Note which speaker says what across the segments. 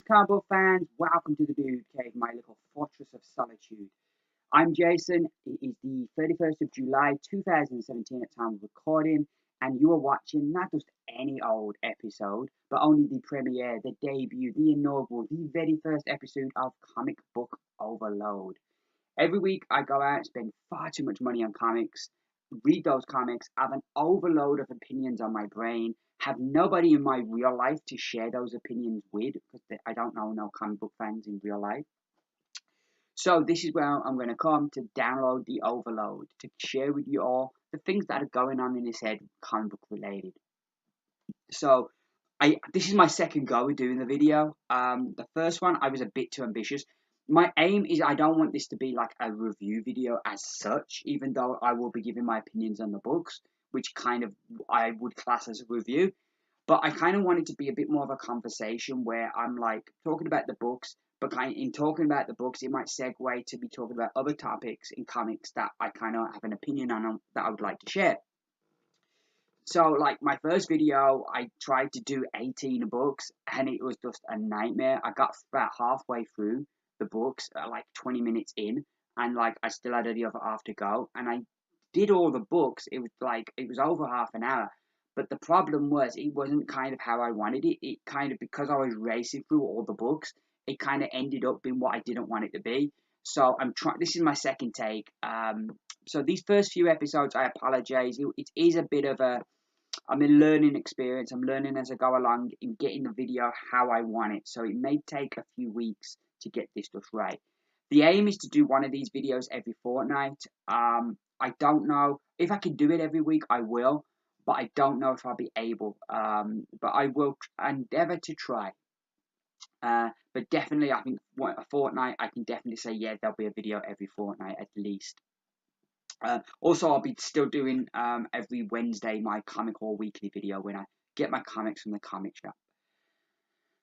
Speaker 1: comic book fans, welcome to the Dude Cave, my little fortress of solitude. I'm Jason. It is the 31st of July 2017 at time of recording, and you are watching not just any old episode, but only the premiere, the debut, the inaugural, the very first episode of Comic Book Overload. Every week I go out and spend far too much money on comics, read those comics, have an overload of opinions on my brain, have nobody in my real life to share those opinions with because I don't know no comic book fans in real life. So this is where I'm going to come to download the overload to share with you all the things that are going on in this head comic book related. So this is my second go at doing the video. The first one I was a bit too ambitious. My aim is I don't want this to be like a review video as such, even though I will be giving my opinions on the books, which kind of I would class as a review. But I kind of want it to be a bit more of a conversation where I'm like talking about the books, but in talking about the books, it might segue to be talking about other topics in comics that I kind of have an opinion on that I would like to share. So, like, my first video, I tried to do 18 books, and it was just a nightmare. I got about halfway through the books, like 20 minutes in, and, like, I still had the other half to go. And I did all the books. It was over half an hour. But the problem was, it wasn't kind of how I wanted it. It kind of, because I was racing through all the books, it kind of ended up being what I didn't want it to be. So, this is my second take. So these first few episodes, I apologize. It is a bit of I'm in learning experience. I'm learning as I go along in getting the video how I want it. So it may take a few weeks to get this stuff right. The aim is to do one of these videos every fortnight. I don't know if I can do it every week. I will, but I don't know if I'll be able. But I will endeavor to try. But definitely, I think a fortnight. I can definitely say there'll be a video every fortnight at least. Also, I'll be still doing every Wednesday my Comic Haul Weekly video when I get my comics from the comic shop.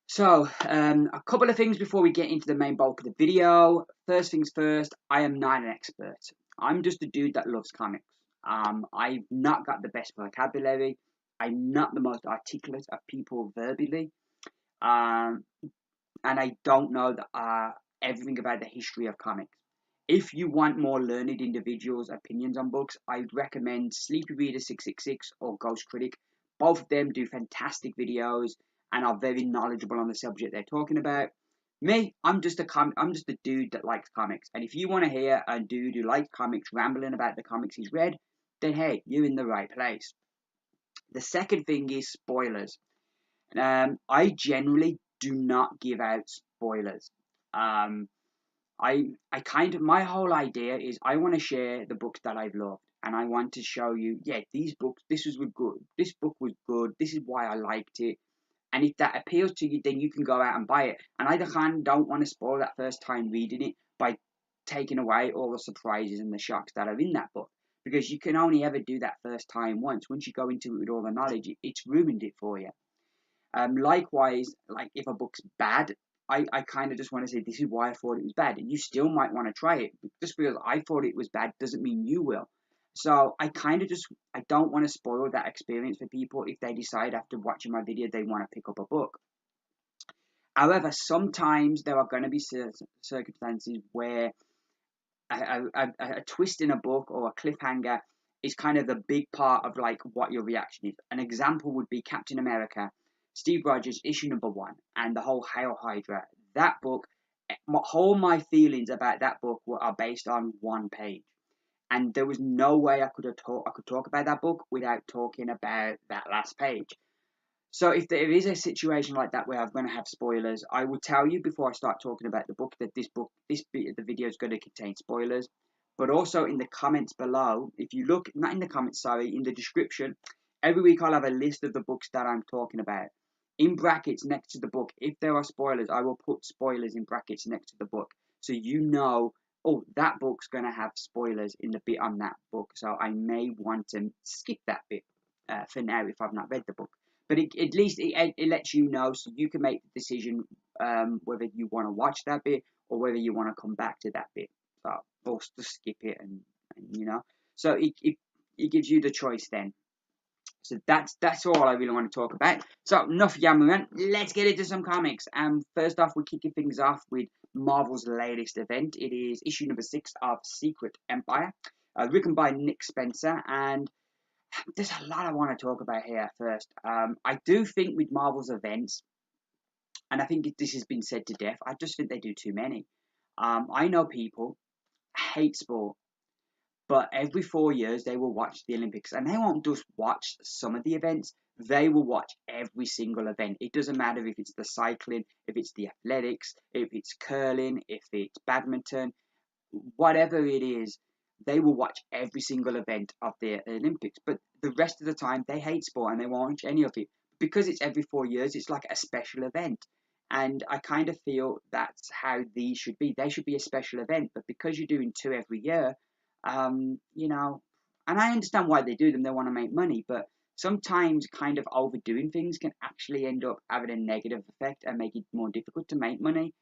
Speaker 1: So, a couple of things before we get into the main bulk of the video. First things first, I am not an expert. I'm just a dude that loves comics. I've not got the best vocabulary. I'm not the most articulate of people verbally. And I don't know everything about the history of comics. If you want more learned individuals' opinions on books, I'd recommend Sleepy Reader 666 or Ghost Critic. Both of them do fantastic videos and are very knowledgeable on the subject they're talking about. Me, I'm just a dude that likes comics. And if you want to hear a dude who likes comics rambling about the comics he's read, then hey, you're in the right place. The second thing is spoilers. I generally do not give out spoilers. My whole idea is I want to share the books that I've loved, and I want to show you, these books, this book was good, this is why I liked it, and if that appeals to you, then you can go out and buy it. And I don't want to spoil that first time reading it by taking away all the surprises and the shocks that are in that book, because you can only ever do that first time once. Once you go into it with all the knowledge, it's ruined it for you. Likewise, like if a book's bad, I kind of just want to say this is why I thought it was bad. You still might want to try it. Just because I thought it was bad doesn't mean you will. So I don't want to spoil that experience for people if they decide after watching my video they want to pick up a book. However, sometimes there are going to be circumstances where a twist in a book or a cliffhanger is kind of the big part of like what your reaction is. An example would be Captain America, Steve Rogers, issue number 1, and the whole Hail Hydra. That book, all my feelings about that book are based on one page, and there was no way I could talk about that book without talking about that last page. So if there is a situation like that where I'm going to have spoilers, I will tell you before I start talking about the book that this bit of the video is going to contain spoilers. But also in the comments below, if you look, not in the comments, sorry, in the description, every week I'll have a list of the books that I'm talking about. In brackets next to the book, if there are spoilers, I will put spoilers in brackets next to the book. So you know, oh, that book's going to have spoilers in the bit on that book. So I may want to skip that bit for now if I've not read the book. But at least it lets you know, so you can make the decision whether you want to watch that bit or whether you want to come back to that bit, or just skip it, and you know. So it gives you the choice then. So that's all I really want to talk about. So enough yammering. Let's get into some comics. First off, we're kicking things off with Marvel's latest event. It is issue number 6 of Secret Empire, written by Nick Spencer. And there's a lot I want to talk about here first. I do think with Marvel's events, and I think this has been said to death, I just think they do too many. I know people hate sport, but every 4 years they will watch the Olympics, and they won't just watch some of the events. They will watch every single event. It doesn't matter if it's the cycling, if it's the athletics, if it's curling, if it's badminton, whatever it is. They will watch every single event of the Olympics. But the rest of the time, they hate sport and they won't watch any of it because it's every 4 years. It's like a special event. And I kind of feel that's how these should be. They should be a special event, but because you're doing two every year, you know, and I understand why they do them. They want to make money, but sometimes kind of overdoing things can actually end up having a negative effect and make it more difficult to make money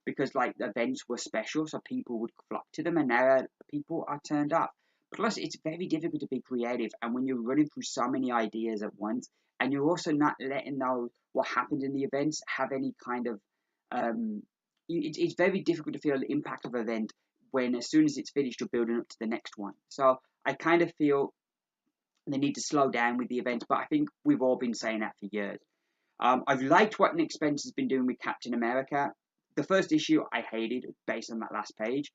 Speaker 1: because like the events were special, so people would flock to them, and now people are turned off. Plus, it's very difficult to be creative, and when you're running through so many ideas at once, and you're also not letting know what happened in the events have any kind of it's very difficult to feel the impact of an event when as soon as it's finished you're building up to the next one. So I kind of feel they need to slow down with the events, but I think we've all been saying that for years. I've liked what Nick Spencer's been doing with Captain America. The first issue I hated based on that last page,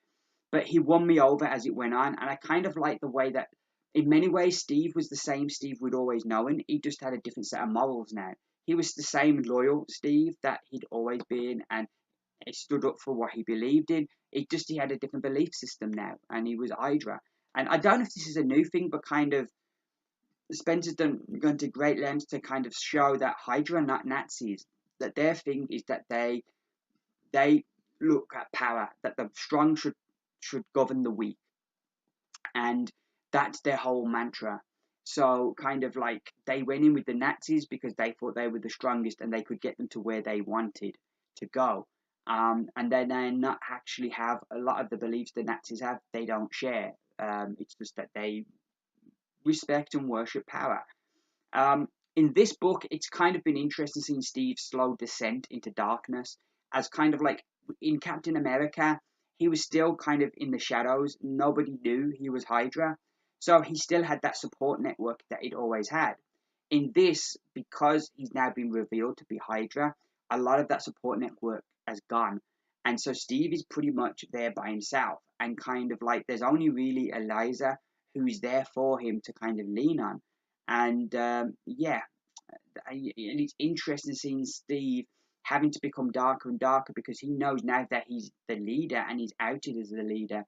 Speaker 1: but he won me over as it went on, and I kind of like the way that in many ways Steve was the same Steve we'd always known. He just had a different set of morals now. He was the same loyal Steve that he'd always been, and he stood up for what he believed in. It just he had a different belief system now, and he was Hydra. And I don't know if this is a new thing, but kind of Spencer's gone to great lengths to kind of show that Hydra are not Nazis. That their thing is that they look at power, that the strong should govern the weak, and that's their whole mantra. So kind of like they went in with the Nazis because they thought they were the strongest and they could get them to where they wanted to go. And then they not actually have a lot of the beliefs the Nazis have. They don't share. It's just that they respect and worship power. In this book, it's kind of been interesting seeing Steve's slow descent into darkness, as kind of like in Captain America, he was still kind of in the shadows. Nobody knew he was Hydra, so he still had that support network that he'd always had. In this, because he's now been revealed to be Hydra, a lot of that support network has gone, and so Steve is pretty much there by himself, and kind of like there's only really Eliza who's there for him to kind of lean on. And yeah, and it's interesting seeing Steve having to become darker and darker because he knows now that he's the leader and he's outed as the leader,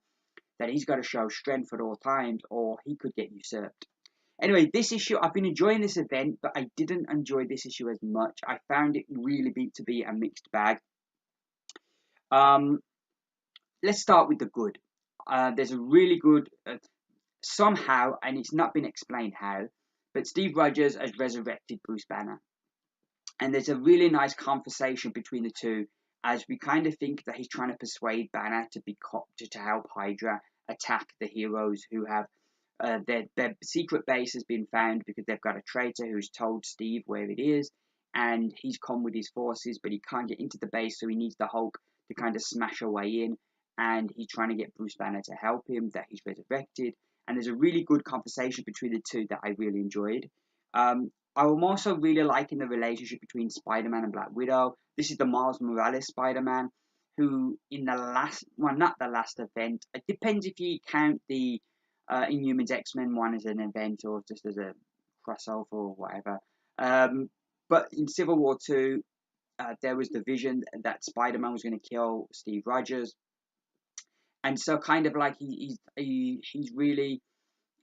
Speaker 1: that he's got to show strength at all times or he could get usurped. Anyway, this issue, I've been enjoying this event, but I didn't enjoy this issue as much. I found it really to be a mixed bag. Um, let's start with the good. There's a really good, somehow, and it's not been explained how, but Steve Rogers has resurrected Bruce Banner. And there's a really nice conversation between the two as we kind of think that he's trying to persuade Banner to help Hydra attack the heroes who have their secret base has been found because they've got a traitor who's told Steve where it is, and he's come with his forces, but he can't get into the base, so he needs the Hulk to kind of smash a way in, and he's trying to get Bruce Banner to help him, that he's resurrected, and there's a really good conversation between the two that I really enjoyed. I'm also really liking the relationship between Spider-Man and Black Widow. This is the Miles Morales Spider-Man, who in the last, well, not the last event, it depends if you count the Inhumans X-Men one as an event or just as a crossover or whatever. But in Civil War 2, there was the vision that Spider-Man was going to kill Steve Rogers. And so kind of like he's really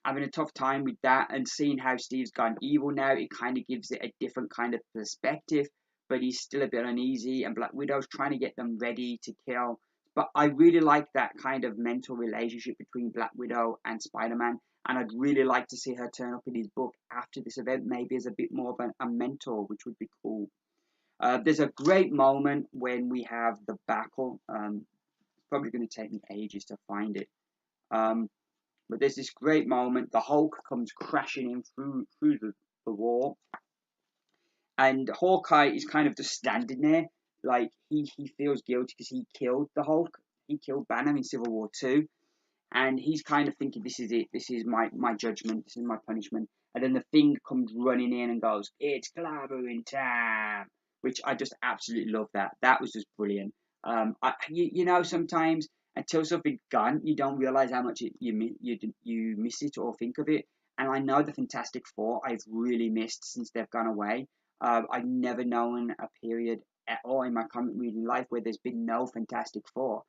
Speaker 1: having a tough time with that, and seeing how Steve's gone evil now, it kind of gives it a different kind of perspective, but he's still a bit uneasy, and Black Widow's trying to get them ready to kill. But I really like that kind of mental relationship between Black Widow and Spider-Man, and I'd really like to see her turn up in his book after this event, maybe as a bit more of a mentor, which would be cool. There's a great moment when we have the battle. It's probably going to take me ages to find it. But there's this great moment. The Hulk comes crashing in through the wall, and Hawkeye is kind of just standing there, like he feels guilty because he killed the Hulk. He killed Banner in Civil War 2, and he's kind of thinking, this is it, this is my judgment, this is my punishment. And then the Thing comes running in and goes, it's clobbering time, which I just absolutely love. That was just brilliant. You know, sometimes until something's gone, you don't realize how much you miss it or think of it. And I know the Fantastic Four I've really missed since they've gone away. I've never known a period at all in my comic reading life where there's been no Fantastic Four,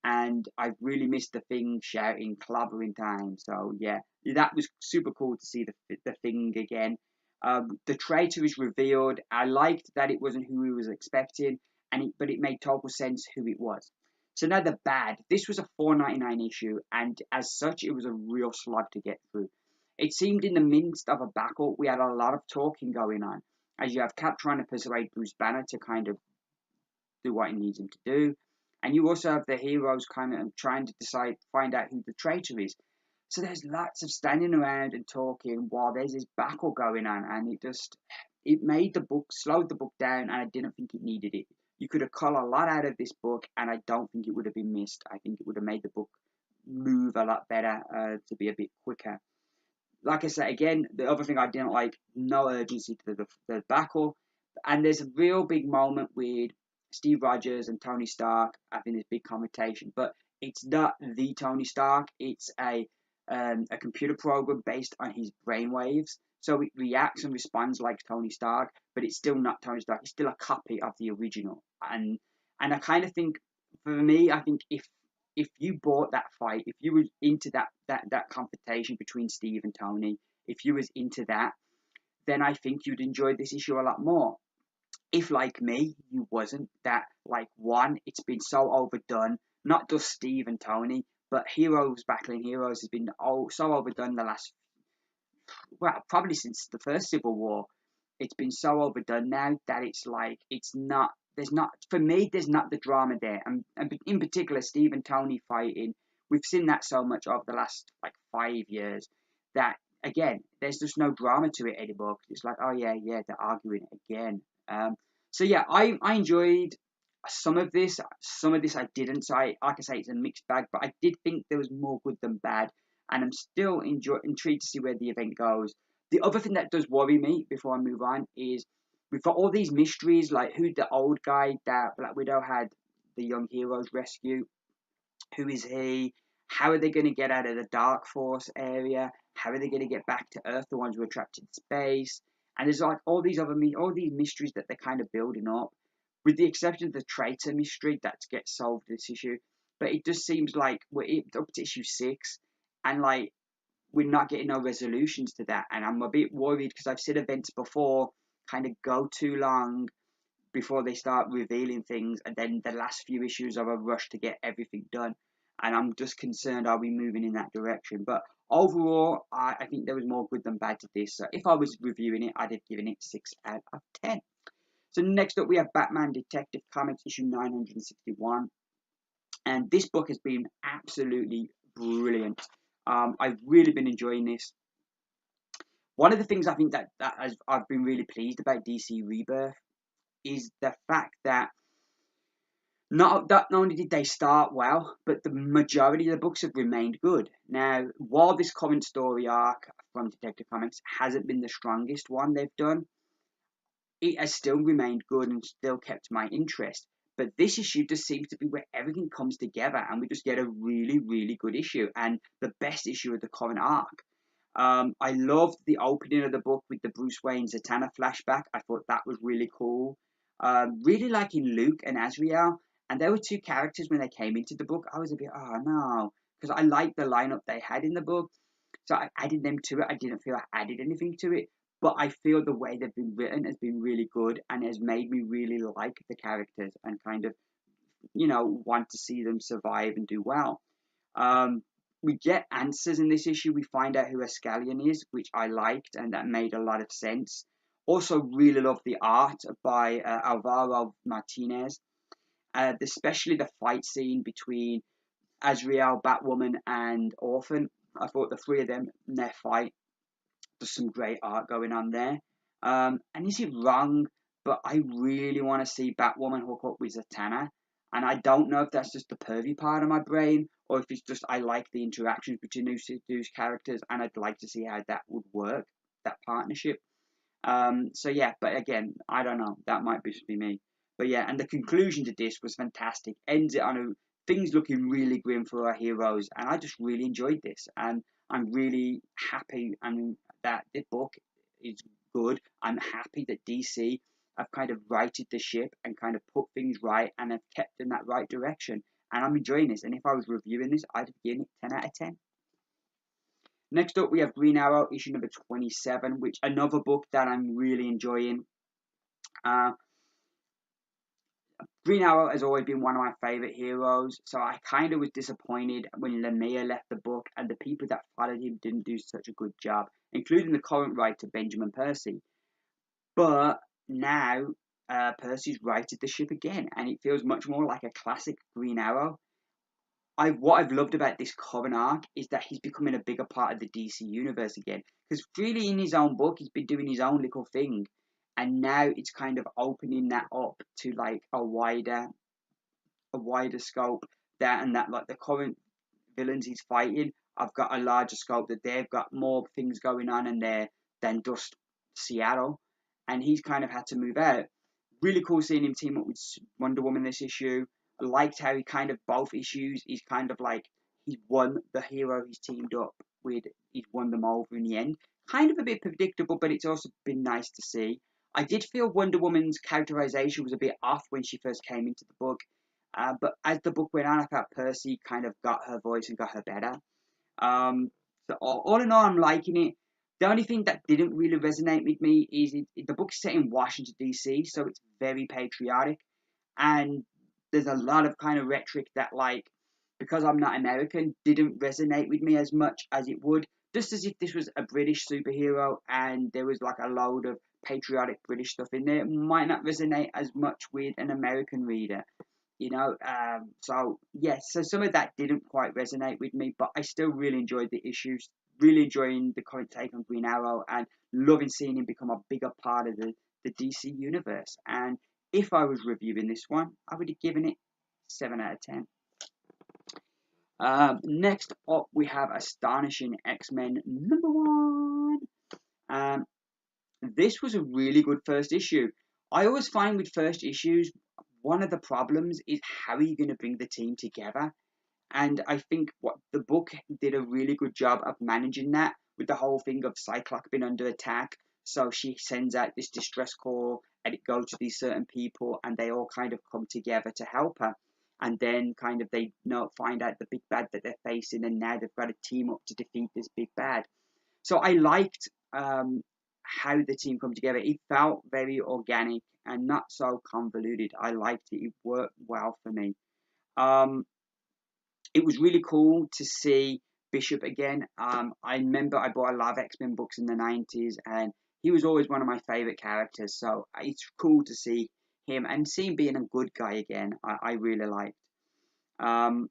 Speaker 1: and I really missed the Thing shouting clobbering time. So yeah, that was super cool to see the Thing again. The traitor is revealed. I liked that it wasn't who we was expecting, but it made total sense who it was. So now the bad. This was a $4.99 issue, and as such, it was a real slog to get through. It seemed in the midst of a battle, we had a lot of talking going on, as you have Cap trying to persuade Bruce Banner to kind of do what he needs him to do. And you also have the heroes kind of trying to find out who the traitor is. So there's lots of standing around and talking while there's this battle going on, and it made the book, slowed the book down, and I didn't think it needed it. You could have cut a lot out of this book, and I don't think it would have been missed. I think it would have made the book move a lot better, to be a bit quicker. Like I said, again, the other thing I didn't like, no urgency to the battle. And there's a real big moment with Steve Rogers and Tony Stark having this big conversation, but it's not the Tony Stark. It's a computer program based on his brainwaves, so it reacts and responds like Tony Stark, but it's still not Tony Stark. It's still a copy of the original, and I kind of think, for me, I think if you bought that fight, if you were into that confrontation between Steve and Tony, if you was into that, then I think you'd enjoy this issue a lot more. If, like me, you wasn't, that, like, one, it's been so overdone, not just Steve and Tony, but heroes battling heroes has been so overdone the last, well, probably since the first Civil War. It's been so overdone now that it's like, for me, there's not the drama there. And in particular, Steve and Tony fighting, we've seen that so much over the last, like, 5 years, that, again, there's just no drama to it anymore. It's like, oh yeah, they're arguing again. So yeah, I enjoyed some of this. Some of this I didn't. So like I say, it's a mixed bag. But I did think there was more good than bad, and I'm still intrigued to see where the event goes. The other thing that does worry me before I move on is we've got all these mysteries, like who the old guy that Black Widow had the young heroes rescue. Who is he? How are they going to get out of the Dark Force area? How are they going to get back to Earth, the ones who are trapped in space? And there's like all these mysteries that they're kind of building up, with the exception of the traitor mystery that gets solved this issue. But it just seems like we're up to issue 6, and like we're not getting no resolutions to that. And I'm a bit worried because I've seen events before kind of go too long before they start revealing things, and then the last few issues are a rush to get everything done. And I'm just concerned, are we moving in that direction? But overall, I think there was more good than bad to this. So if I was reviewing it, I'd have given it 6 out of 10. So next up, we have Batman Detective Comics issue 961. And this book has been absolutely brilliant. I've really been enjoying this. One of the things I think that I've been really pleased about DC Rebirth is the fact that not only did they start well, but the majority of the books have remained good. Now, while this current story arc from Detective Comics hasn't been the strongest one they've done, it has still remained good and still kept my interest. But this issue just seems to be where everything comes together, and we just get a really, really good issue, and the best issue of the current arc. I loved the opening of the book with the Bruce Wayne Zatanna flashback. I thought that was really cool. Really liking Luke and Azrael. And there were two characters when they came into the book. I was a bit, oh no, because I liked the lineup they had in the book. So I added them to it. I didn't feel I added anything to it. But I feel the way they've been written has been really good and has made me really like the characters and kind of, want to see them survive and do well. We get answers in this issue. We find out who Escallion is, which I liked, and that made a lot of sense. Also, really love the art by Alvaro Martinez, especially the fight scene between Azrael, Batwoman, and Orphan. I thought the three of them in their fight, there's some great art going on there. And is it wrong? But I really want to see Batwoman hook up with Zatanna. And I don't know if that's just the pervy part of my brain, or if it's just I like the interactions between those characters, and I'd like to see how that would work, that partnership. So yeah, but again, I don't know. That might just be me. But yeah, and the conclusion to this was fantastic. Ends it on things looking really grim for our heroes, and I just really enjoyed this, and I'm really happy and that the book is good. I'm happy that DC have kind of righted the ship and kind of put things right and have kept in that right direction. And I'm enjoying this. And if I was reviewing this, I'd give it 10 out of 10. Next up, we have Green Arrow, issue number 27, which another book that I'm really enjoying. Green Arrow has always been one of my favourite heroes, so I kind of was disappointed when Lemire left the book and the people that followed him didn't do such a good job, including the current writer, Benjamin Percy. But now Percy's righted the ship again, and it feels much more like a classic Green Arrow. What I've loved about this current arc is that he's becoming a bigger part of the DC universe again. Because really, in his own book, he's been doing his own little thing, and now it's kind of opening that up to like a wider scope. That like the current villains he's fighting, I've got a larger scope. That they've got more things going on in there than just Seattle, and he's kind of had to move out. Really cool seeing him team up with Wonder Woman this issue. I liked how he kind of both issues. He's kind of like he's won the hero he's teamed up with. He's won them over in the end. Kind of a bit predictable, but it's also been nice to see. I did feel Wonder Woman's characterization was a bit off when she first came into the book, but as the book went on, I thought Percy kind of got her voice and got her better. So all in all, I'm liking it. The only thing that didn't really resonate with me is the book's set in Washington DC, so it's very patriotic, and there's a lot of kind of rhetoric that, like, because I'm not American, didn't resonate with me as much as it would. Just as if this was a British superhero and there was like a load of patriotic British stuff in there, it might not resonate as much with an American reader. So yes, so some of that didn't quite resonate with me, but I still really enjoyed the issues, really enjoying the current take on Green Arrow, and loving seeing him become a bigger part of the DC universe. And if I was reviewing this one, I would have given it 7 out of 10. Next up, we have Astonishing XMen number 1. This was a really good first issue. I always find with first issues, one of the problems is how are you going to bring the team together? And I think what the book did a really good job of managing that with the whole thing of Cyclops being under attack. So she sends out this distress call and it goes to these certain people and they all kind of come together to help her. And then kind of they find out the big bad that they're facing, and now they've got to team up to defeat this big bad. So I liked how the team come together. It felt very organic and not so convoluted. I liked it. It worked well for me. It was really cool to see Bishop again. I remember I bought a lot of X-Men books in the 90s, and he was always one of my favourite characters. So it's cool to see him and see him being a good guy again. I really liked. And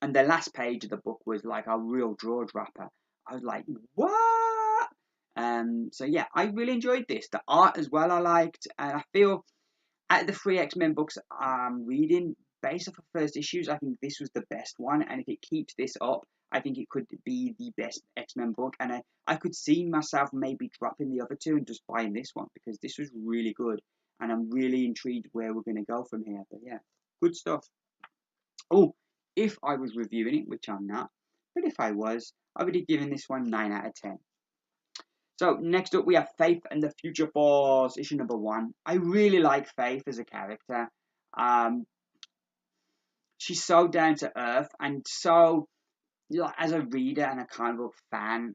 Speaker 1: the last page of the book was like a real jaw dropper. I was like, what? So yeah, I really enjoyed this. The art as well I liked, and I feel out of the 3 X-Men books I'm reading, based off of first issues, I think this was the best one, and if it keeps this up, I think it could be the best X-Men book, and I could see myself maybe dropping the other 2 and just buying this one, because this was really good, and I'm really intrigued where we're going to go from here. But yeah, good stuff. Oh, if I was reviewing it, which I'm not, but if I was, I would have given this one 9 out of 10. So next up we have Faith and the Future Force, issue number 1. I really like Faith as a character. She's so down to earth, and so as a reader and a comic book fan,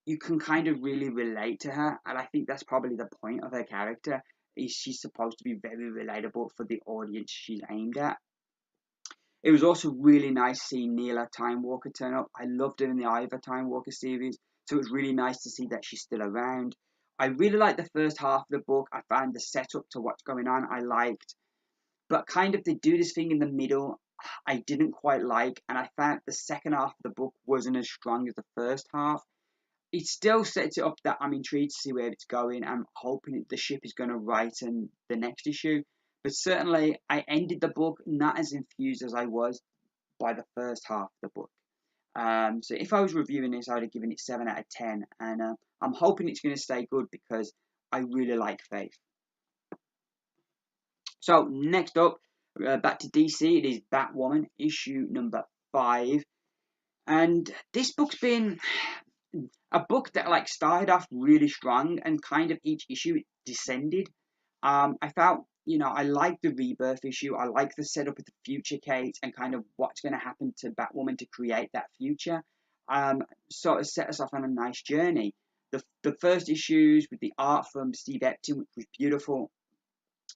Speaker 1: you can kind of really relate to her, and I think that's probably the point of her character. Is she's supposed to be very relatable for the audience she's aimed at. It was also really nice seeing Neela Time Walker turn up. I loved her in the Iva Time Walker series, so it was really nice to see that she's still around. I really liked the first half of the book. I found the setup to what's going on I liked, but kind of they do this thing in the middle. I didn't quite like, and I found the second half of the book wasn't as strong as the first half. It still sets it up that I'm intrigued to see where it's going. I'm hoping the ship is going to right in the next issue. But certainly, I ended the book not as infused as I was by the first half of the book. So if I was reviewing this, I would have given it 7 out of 10. And I'm hoping it's going to stay good because I really like Faith. So next up, back to DC, it is Batwoman, issue number 5. And this book's been a book that like started off really strong and kind of each issue it descended. I felt, I like the rebirth issue. I like the setup of the future Kate and kind of what's going to happen to Batwoman to create that future. Sort of set us off on a nice journey. The first issues with the art from Steve Epting, which was beautiful,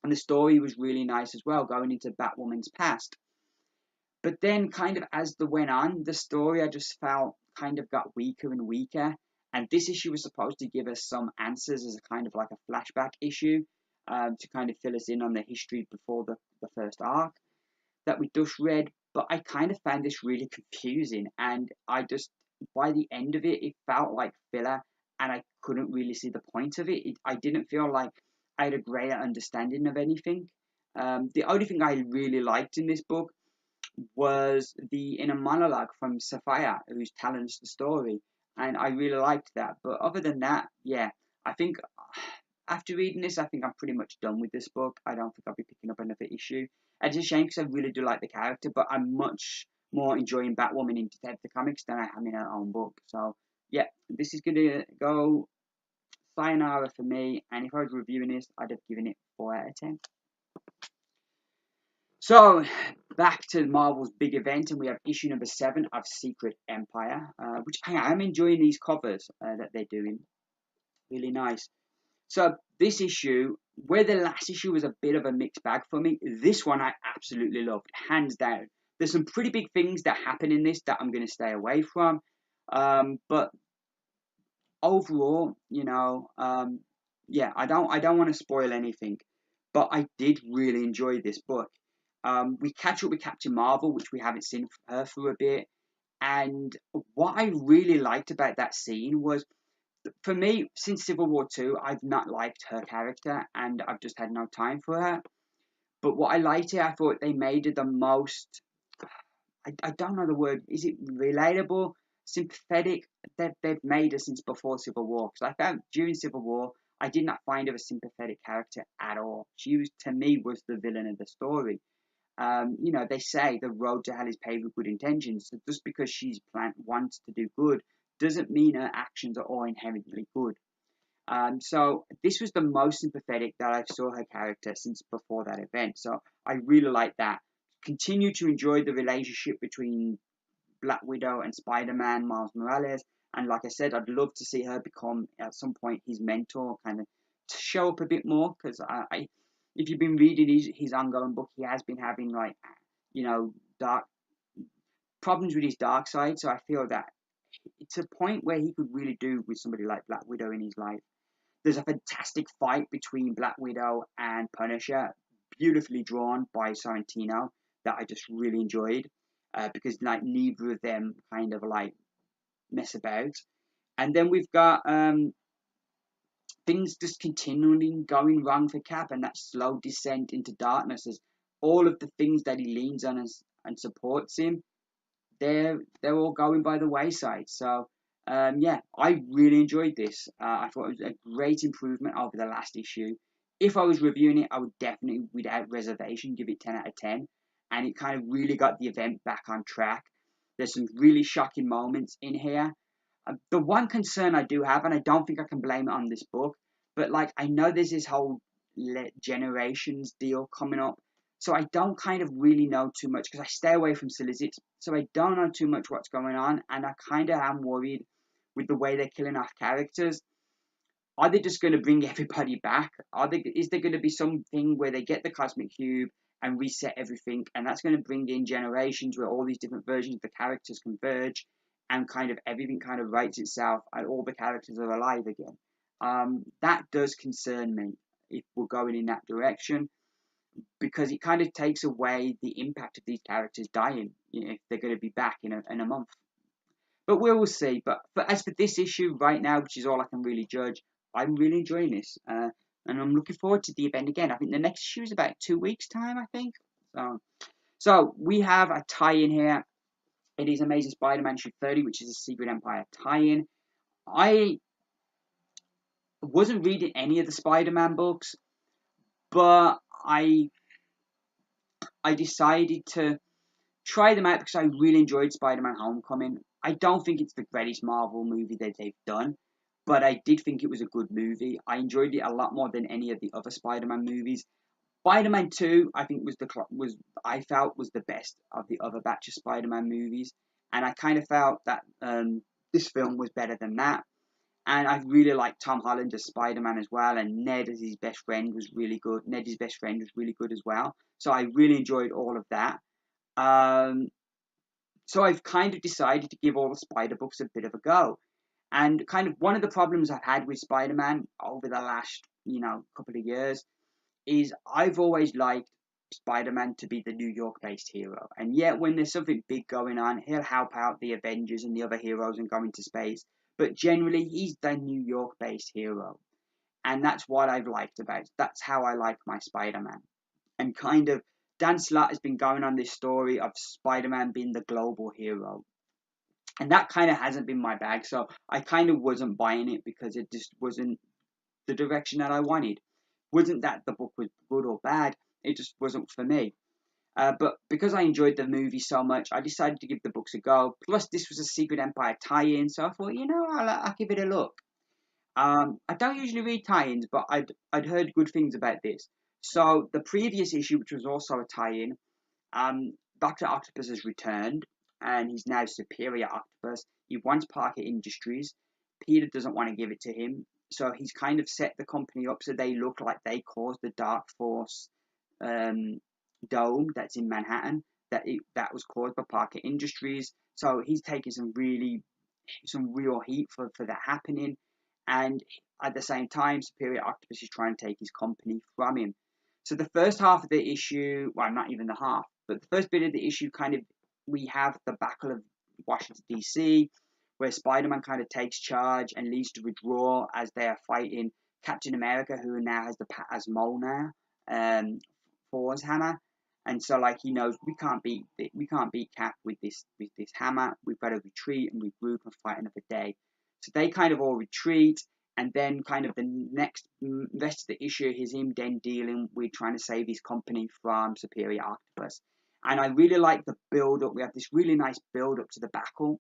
Speaker 1: and the story was really nice as well, going into Batwoman's past. But then, kind of as the went on, the story I just felt kind of got weaker and weaker. And this issue was supposed to give us some answers as a kind of like a flashback issue, to kind of fill us in on the history before the first arc that we just read. But I kind of found this really confusing, and by the end of it, it felt like filler, and I couldn't really see the point of it. I didn't feel like I had a greater understanding of anything. The only thing I really liked in this book was the inner monologue from Sapphire, who's telling us the story, and I really liked that. But other than that, yeah, I think after reading this, I think I'm pretty much done with this book. I don't think I'll be picking up another issue. And it's a shame because I really do like the character, but I'm much more enjoying Batwoman in Detective Comics than I am in her own book. So yeah, this is gonna go sayonara for me. And if I was reviewing this, I'd have given it 4 out of 10. So, back to Marvel's big event, and we have issue number 7 of Secret Empire, which I am enjoying these covers that they're doing. Really nice. So, this issue, where the last issue was a bit of a mixed bag for me, this one I absolutely loved, hands down. There's some pretty big things that happen in this that I'm going to stay away from. But overall, yeah, I don't want to spoil anything, but I did really enjoy this book. We catch up with Captain Marvel, which we haven't seen her for a bit, and what I really liked about that scene was, for me, since Civil War 2, I've not liked her character, and I've just had no time for her. But what I liked here, I thought they made her the most, I don't know the word, is it relatable, sympathetic, that they've made her since before Civil War. Because I found during Civil War, I did not find her a sympathetic character at all. She was, to me, was the villain of the story. They say the road to hell is paved with good intentions. So just because she's wants to do good doesn't mean her actions are all inherently good. So this was the most sympathetic that I saw her character since before that event. So I really like that. Continue to enjoy the relationship between Black Widow and Spider-Man, Miles Morales. And like I said, I'd love to see her become at some point his mentor, kind of to show up a bit more. Because if you've been reading his ongoing book, he has been having dark problems with his dark side. So I feel that it's a point where he could really do with somebody like Black Widow in his life. There's a fantastic fight between Black Widow and Punisher, beautifully drawn by Sorrentino, that I just really enjoyed, because like neither of them kind of like mess about. And then we've got things just continually going wrong for Cap, and that slow descent into darkness as all of the things that he leans on and supports him, they're all going by the wayside. So yeah, I really enjoyed this. I thought it was a great improvement over the last issue. If I was reviewing it, I would definitely, without reservation, give it 10 out of 10. And it kind of really got the event back on track. There's some really shocking moments in here. The one concern I do have, and I don't think I can blame it on this book, but like I know there's this whole Generations deal coming up, so I don't kind of really know too much because I stay away from solicits, so I don't know too much what's going on, and I kind of am worried with the way they're killing off characters. Are they just going to bring everybody back? Is there going to be something where they get the Cosmic Cube and reset everything, and that's going to bring in Generations where all these different versions of the characters converge, and kind of everything kind of writes itself, and all the characters are alive again? That does concern me if we're going in that direction. because it kind of takes away the impact of these characters dying, if they're going to be back in a month. But we will see. But as for this issue right now, which is all I can really judge, I'm really enjoying this. And I'm looking forward to the event again. I think the next issue is about 2 weeks' time, I think. So we have a tie-in here. It is Amazing Spider-Man issue 30, which is a Secret Empire tie-in. I wasn't reading any of the Spider-Man books, but I decided to try them out because I really enjoyed Spider-Man Homecoming. I don't think it's the greatest Marvel movie that they've done, but I did think it was a good movie. I enjoyed it a lot more than any of the other Spider-Man movies. Spider-Man 2, I think I felt was the best of the other batch of Spider-Man movies, and I kind of felt that this film was better than that. And I really liked Tom Holland as Spider-Man as well, and Ned as his best friend was really good. Ned, his best friend, was really good as well. So I really enjoyed all of that. So I've kind of decided to give all the Spider books a bit of a go. And kind of one of the problems I've had with Spider-Man over the last, couple of years is I've always liked Spider-Man to be the New York-based hero. And yet when there's something big going on, he'll help out the Avengers and the other heroes and go into space. But generally, he's the New York-based hero. And that's what I've liked about it. That's how I like my Spider-Man. And kind of, Dan Slott has been going on this story of Spider-Man being the global hero. And that kind of hasn't been my bag. So I kind of wasn't buying it because it just wasn't the direction that I wanted. Wasn't that the book was good or bad, it just wasn't for me. But because I enjoyed the movie so much, I decided to give the books a go. Plus, this was a Secret Empire tie-in, so I thought, I'll give it a look. I don't usually read tie-ins, but I'd heard good things about this. So the previous issue, which was also a tie-in, Dr. Octopus has returned, and he's now Superior Octopus. He wants Parker Industries. Peter doesn't want to give it to him, so he's kind of set the company up so they look like they caused the Dark Force dome that's in Manhattan. That was caused by Parker Industries. So he's taking some real heat for that happening. And at the same time, Superior Octopus is trying to take his company from him. So the first half of the issue, well, not even the half, but the first bit of the issue we have the Battle of Washington, D.C., where Spider-Man kind of takes charge and leads to withdraw as they are fighting Captain America, who now has the Mjolnir, Thor's hammer. And so, he knows we can't beat Cap with this hammer. We've got to retreat and regroup and fight another day. So they kind of all retreat, and then kind of the rest of the issue is him then dealing with trying to save his company from Superior Octopus. And I really like the build-up. We have this really nice build-up to the battle,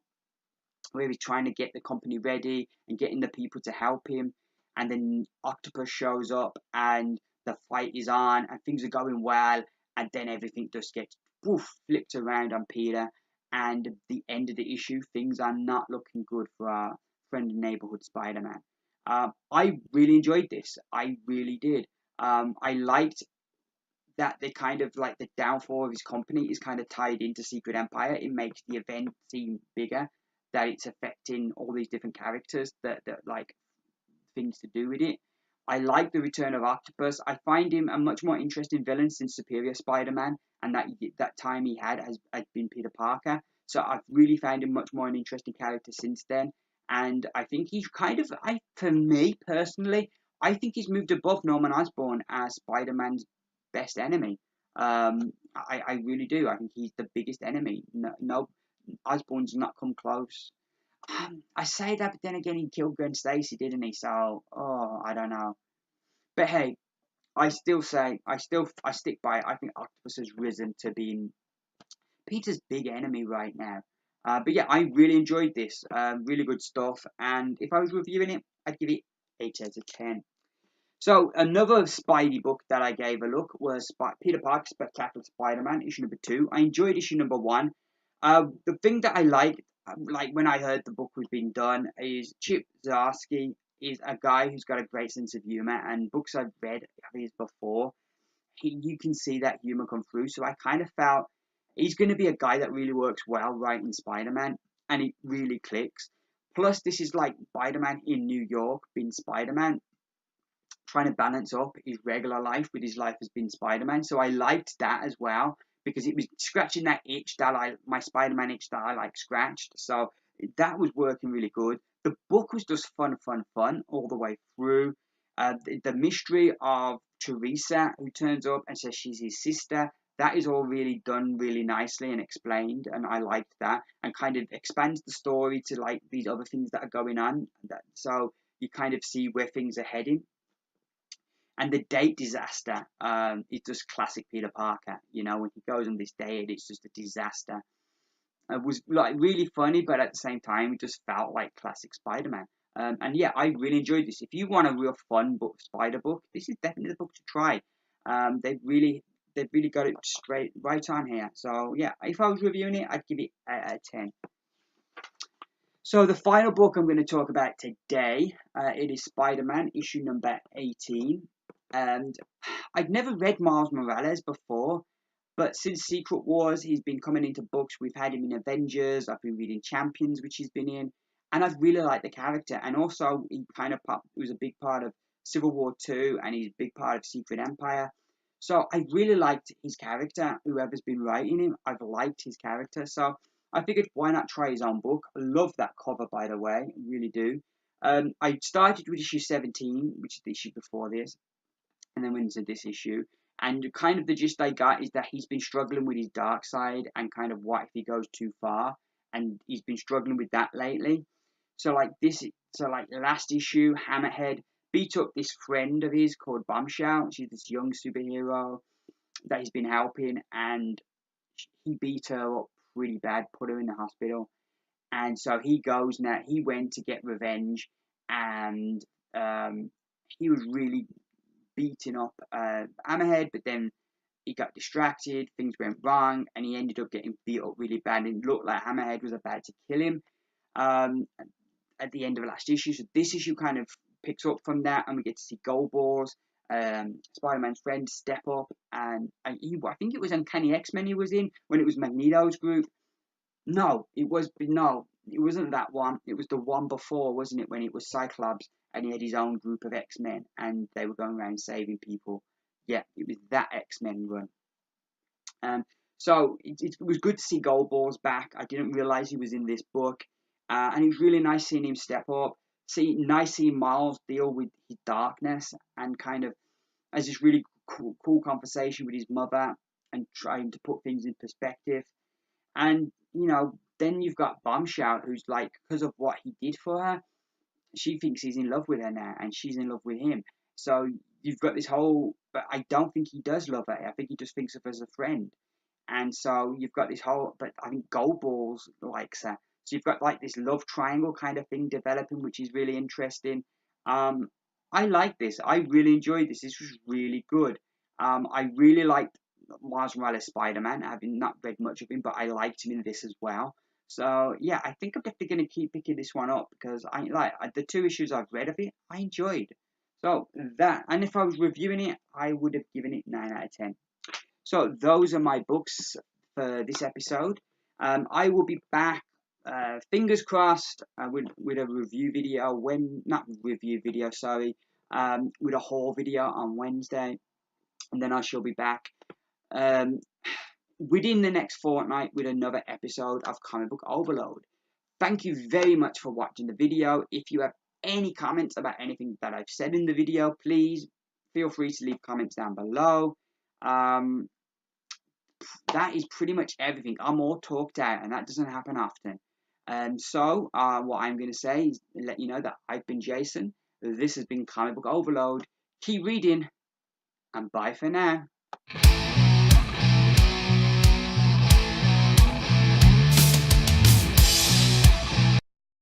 Speaker 1: where he's trying to get the company ready and getting the people to help him. And then Octopus shows up, and the fight is on, and things are going well. And then everything just gets flipped around on Peter. And at the end of the issue, things are not looking good for our friend and neighborhood Spider-Man. I really enjoyed this. I really did. I liked that they kind of like the downfall of his company is kind of tied into Secret Empire. It makes the event seem bigger, that it's affecting all these different characters that like things to do with it. I like the return of Octopus. I find him a much more interesting villain since Superior Spider-Man, and that time he had has been Peter Parker. So I've really found him much more an interesting character since then. And I think he's for me personally, I think he's moved above Norman Osborn as Spider-Man's best enemy. I really do. I think he's the biggest enemy. No, Osborn's not come close. I say that, but then again, he killed Gwen Stacy, didn't he? So, I don't know. But hey, I still say, I stick by it. I think Octopus has risen to being Peter's big enemy right now. But yeah, I really enjoyed this. Really good stuff. And if I was reviewing it, I'd give it 8 out of 10. So another Spidey book that I gave a look was Peter Parker Spectacular Spider-Man, issue number 2. I enjoyed issue number 1. The thing that I liked, like when I heard the book was being done, is Chip Zdarsky is a guy who's got a great sense of humor, and books I've read of his before, you can see that humor come through. So I kind of felt he's going to be a guy that really works well writing Spider-Man, and it really clicks. Plus, this is like Spider-Man in New York being Spider-Man. trying to balance up his regular life with his life as being Spider-Man. So I liked that as well because it was scratching that itch that my Spider-Man itch that I like scratched. So that was working really good. The book was just fun all the way through. The mystery of Teresa, who turns up and says she's his sister, that is all really done really nicely and explained, and I liked that, and kind of expands the story to like these other things that are going on. So you kind of see where things are heading. And the date disaster is just classic Peter Parker. You know, when he goes on this date, it's just a disaster. It was like really funny, but at the same time, it just felt like classic Spider-Man. And yeah, I really enjoyed this. If you want a real fun book, Spider book, this is definitely the book to try. They've really got it straight right on here. So yeah, if I was reviewing it, I'd give it a 10. So the final book I'm going to talk about today, it is Spider-Man issue number 18. And I'd never read Miles Morales before, but since Secret Wars, he's been coming into books. We've had him in Avengers. I've been reading Champions, which he's been in, and I've really liked the character. And also, he was a big part of Civil War 2, and he's a big part of Secret Empire. So I really liked his character. Whoever's been writing him, I've liked his character. So I figured, why not try his own book? I love that cover, by the way, I really do. I started with issue 17, which is the issue before this, and then went into this issue. And kind of the gist I got is that he's been struggling with his dark side and kind of what if he goes too far, and he's been struggling with that lately. So like last issue, Hammerhead beat up this friend of his called Bombshell. She's this young superhero that he's been helping, and he beat her up pretty bad, put her in the hospital. And so he goes now. He went to get revenge, and he was really beating up Hammerhead, but then he got distracted, things went wrong, and he ended up getting beat up really bad, and it looked like Hammerhead was about to kill him at the end of last issue. So this issue kind of picks up from that, and we get to see Goldballs, Spider-Man's friend, step up, and I think it was Uncanny X-Men he was in, when it was Magneto's group. No, it wasn't that one. It was the one before, wasn't it, when it was Cyclops, and he had his own group of X-Men, and they were going around saving people. Yeah, it was that X-Men run. So it was good to see Goldballs back. I didn't realize he was in this book, and it was really nice seeing him step up. Nice seeing Miles deal with his darkness, and kind of has this really cool conversation with his mother, and trying to put things in perspective. And then you've got Bombshell, who's like, because of what he did for her, she thinks he's in love with her now, and she's in love with him. So you've got this whole, but I don't think he does love her. I think he just thinks of her as a friend. And so you've got this whole, but I think Goldballs likes her. So you've got like this love triangle kind of thing developing, which is really interesting. I like this. I really enjoyed this. This was really good. I really liked Miles Morales Spider-Man. I've not read much of him, but I liked him in this as well. So yeah, I think I'm definitely going to keep picking this one up because I like the 2 issues I've read of it. I enjoyed. So that, and if I was reviewing it, I would have given it 9 out of 10. So those are my books for this episode. I will be back, fingers crossed, with a review video with a haul video on Wednesday, and then I shall be back within the next fortnight with another episode of Comic Book Overload. Thank you very much for watching the video. If you have any comments about anything that I've said in the video, please feel free to leave comments down below. That is pretty much everything. I'm all talked out, and that doesn't happen often. So what I'm going to say is let you know that I've been Jason. This has been Comic Book Overload. Keep reading, and bye for now.